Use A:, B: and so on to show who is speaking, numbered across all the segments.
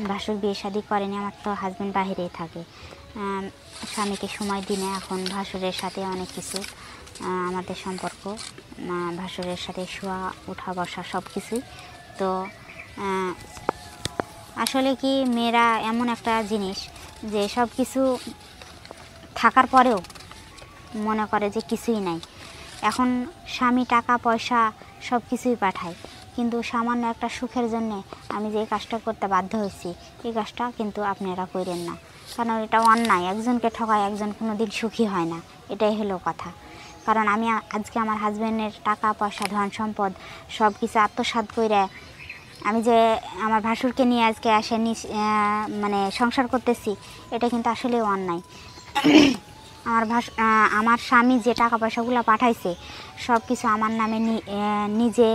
A: ভাসুর বিয়ে শাদী করেনি, আমার তো হাজব্যান্ড বাহিরেই থাকে। স্বামীকে সময় দিনে এখন ভাসুরের সাথে অনেক কিছু আমাদের সম্পর্ক, ভাসুরের সাথে শোয়া ওঠা বসা সব কিছুই। তো আসলে কি মেয়েরা এমন একটা জিনিস যে সব কিছু থাকার পরেও মনে করে যে কিছুই নাই। এখন স্বামী টাকা পয়সা সব কিছুই পাঠায়, কিন্তু সামান্য একটা সুখের জন্যে আমি যে কাজটা করতে বাধ্য হয়েছি, এই কাজটা কিন্তু আপনারা করেন না, কারণ এটা অন্যায়। একজনকে ঠকায় একজন কোনো দিন সুখী হয় না, এটাই হলো কথা। কারণ আমি আজকে আমার হাজব্যান্ডের টাকা পয়সা ধন সম্পদ সব কিছু আত্মসাৎ করে আমি যে আমার ভাসুরকে নিয়ে আজকে আসে মানে সংসার করতেছি, এটা কিন্তু আসলেও অন্যায়। আমার স্বামী যে টাকা পয়সাগুলো পাঠাইছে সব কিছু আমার নামে নিজে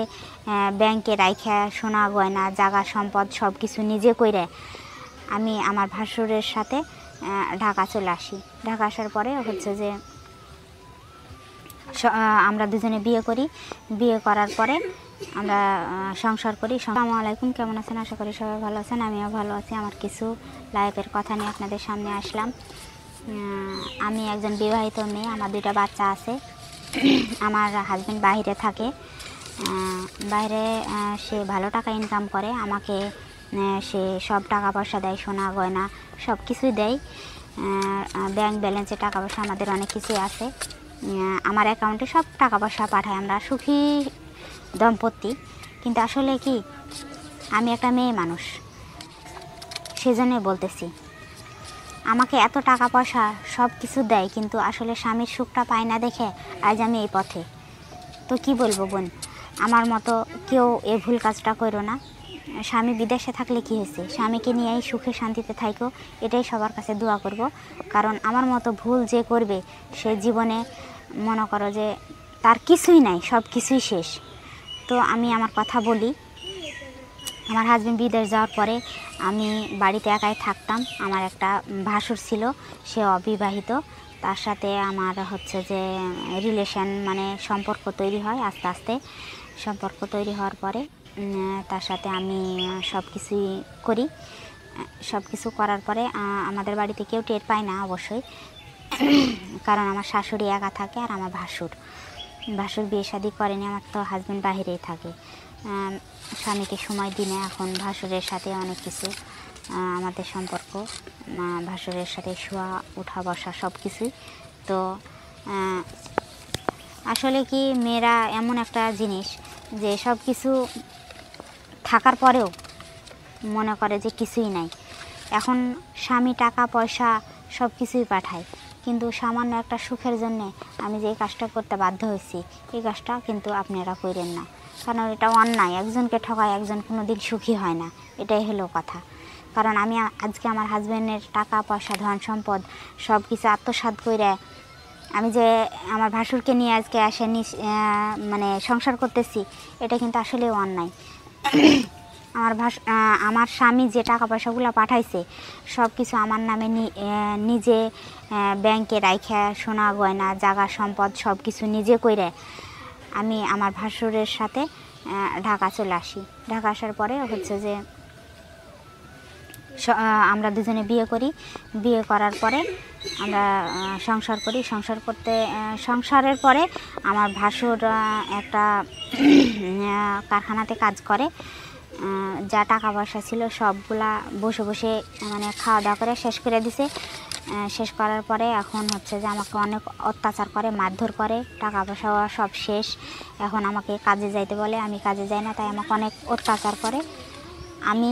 A: ব্যাংকে রাইখা সোনা গয়না জায়গা সম্পদ সব কিছু নিজে কইরে আমি আমার ভাসুরের সাথে ঢাকা চলে আসি। ঢাকা আসার পরে হচ্ছে যে আমরা দুজনে বিয়ে করি। বিয়ে করার পরে আমরা সংসার করি। আসসালামু আলাইকুম, কেমন আছেন? আশা করি সবাই ভালো আছেন, আমিও ভালো আছি। আমার কিছু লাইফের কথা নিয়ে আপনাদের সামনে আসলাম। আমি একজন বিবাহিত মেয়ে, আমার 2টা বাচ্চা আছে। আমার হাজব্যান্ড বাইরে থাকে, বাইরে সে ভালো টাকা ইনকাম করে। আমাকে সে সব টাকা পয়সা দেয়, সোনা গয়না সব কিছুই দেয়। ব্যাংক ব্যালেন্সে টাকা পয়সা আমাদের অনেক কিছুই আছে। আমার অ্যাকাউন্টে সব টাকা পয়সা পাঠায়, আমরা সুখী দম্পতি। কিন্তু আসলে কি, আমি একটা মেয়ে মানুষ, সেজন্যই বলতেছি, আমাকে এত টাকা পয়সা সব কিছু দেয়, কিন্তু আসলে স্বামীর সুখটা পায় না দেখে আজ আমি এই পথে। তো কি বলবো বোন, আমার মতো কেউ এই ভুল কাজটা করো না। স্বামী বিদেশে থাকলে কি হয়েছে, স্বামীকে নিয়েই সুখে শান্তিতে থাকো, এটাই সবার কাছে দোয়া করব। কারণ আমার মতো ভুল যে করবে সে জীবনে মনে করো যে তার কিছুই নাই, সব কিছুই শেষ। তো আমি আমার কথা বলি, আমার হাজব্যান্ড বিদেশ যাওয়ার পরে আমি বাড়িতে একাই থাকতাম। আমার একটা ভাসুর ছিল, সে অবিবাহিত। তার সাথে আমার হচ্ছে যে রিলেশন মানে সম্পর্ক তৈরি হয়। আস্তে আস্তে সম্পর্ক তৈরি হওয়ার পরে তার সাথে আমি সব কিছুই করি। সব কিছু করার পরে আমাদের বাড়িতে কেউ টের পায় না অবশ্যই, কারণ আমার শাশুড়ি একা থাকে আর আমার ভাসুর বিয়ে শাদী করেনি, আমার তো হাজব্যান্ড বাহিরেই থাকে। স্বামীকে সময় দিনে এখন ভাসুরের সাথে অনেক কিছু আমাদের সম্পর্ক, ভাসুরের সাথে শোয়া ওঠা বসা সব কিছুই। তো আসলে কি মেয়েরা এমন একটা জিনিস যে সব কিছু থাকার পরেও মনে করে যে কিছুই নাই। এখন স্বামী টাকা পয়সা সব কিছুই পাঠায়, কিন্তু সামান্য একটা সুখের জন্যে আমি যে কাজটা করতে বাধ্য হয়েছি, এই কাজটা কিন্তু আপনারা করেন না, কারণ এটা অন্যায়। একজনকে ঠকায় একজন কোনো দিন সুখী হয় না, এটাই হলো কথা। কারণ আমি আজকে আমার হাজব্যান্ডের টাকা পয়সা ধন সম্পদ সব কিছু আত্মসাৎ করে আমি যে আমার ভাসুরকে নিয়ে আজকে আসে মানে সংসার করতেছি, এটা কিন্তু আসলেও অন্যায়। আমার স্বামী যে টাকা পয়সাগুলো পাঠাইছে সব কিছু আমার নামে নিজে ব্যাংকে রাইখা সোনা গয়না জায়গা সম্পদ সব কিছু নিজে কইরে আমি আমার ভাসুরের সাথে ঢাকা চলে আসি। ঢাকা আসার পরে হচ্ছে যে আমরা দুজনে বিয়ে করি। বিয়ে করার পরে আমরা সংসার করি। সংসারের পরে আমার ভাসুর একটা কারখানাতে কাজ করে। যা টাকা পয়সা ছিল সবগুলা বসে বসে মানে খাওয়া দাওয়া করে শেষ করে দিছে। শেষ করার পরে এখন হচ্ছে যে আমাকে অনেক অত্যাচার করে, মারধর করে, টাকা পয়সা সব শেষ। এখন আমাকে কাজে যাইতে বলে, আমি কাজে যাই না, তাই আমাকে অনেক অত্যাচার করে। আমি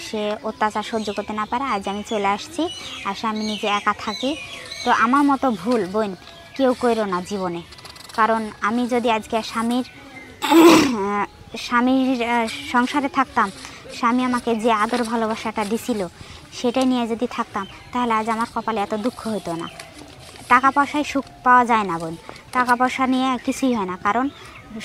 A: সে অত্যাচার সহ্য করতে না পারে আজ আমি চলে আসছি। আসে আমি নিজে একা থাকি। তো আমার মতো ভুল বোন কেউ করো না জীবনে। কারণ আমি যদি আজকে স্বামীর সংসারে থাকতাম, স্বামী আমাকে যে আদর ভালোবাসাটা দিছিল সেটাই নিয়ে যদি থাকতাম, তাহলে আজ আমার কপালে এত দুঃখ হতো না। টাকা পয়সায় সুখ পাওয়া যায় না বোন, টাকা পয়সা নিয়ে কিছুই হয় না। কারণ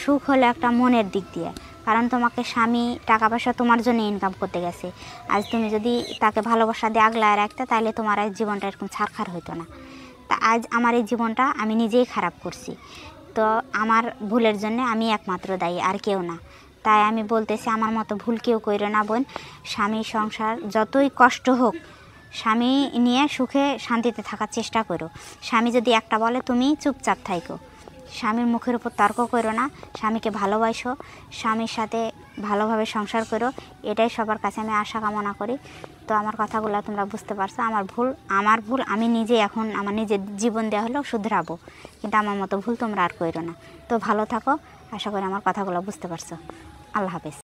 A: সুখ হলো একটা মনের দিক দিয়ে। কারণ তোমাকে স্বামী টাকা পয়সা তোমার জন্য ইনকাম করতে গেছে, আজ তুমি যদি তাকে ভালোবাসা দিয়ে আগলায় রাখতে, তাহলে তোমার আজ জীবনটা এরকম ছারখার হতো না। তা আজ আমার এই জীবনটা আমি নিজেই খারাপ করছি। তো আমার ভুলের জন্য আমি একমাত্র দায়ী, আর কেউ না। তাই আমি বলতেছি আমার মতো ভুল কেউ কইরো না বোন। স্বামী সংসার যতই কষ্ট হোক স্বামী নিয়ে সুখে শান্তিতে থাকার চেষ্টা করো। স্বামী যদি একটা বলে তুমি চুপচাপ থাইকো, স্বামীর মুখের উপর তর্ক করো না, স্বামীকে ভালোবাসো, স্বামীর সাথে ভালোভাবে সংসার করো, এটাই সবার কাছে আমি আশা কামনা করি। তো আমার কথাগুলো তোমরা বুঝতে পারছো। আমার ভুল আমি নিজে এখন আমার নিজের জীবন দেওয়া হলেও শুধরাবো, কিন্তু আমার মতো ভুল তোমরা আর করো না। তো ভালো থাকো, আশা করি আমার কথাগুলো বুঝতে পারছো। আল্লাহ হাফেজ।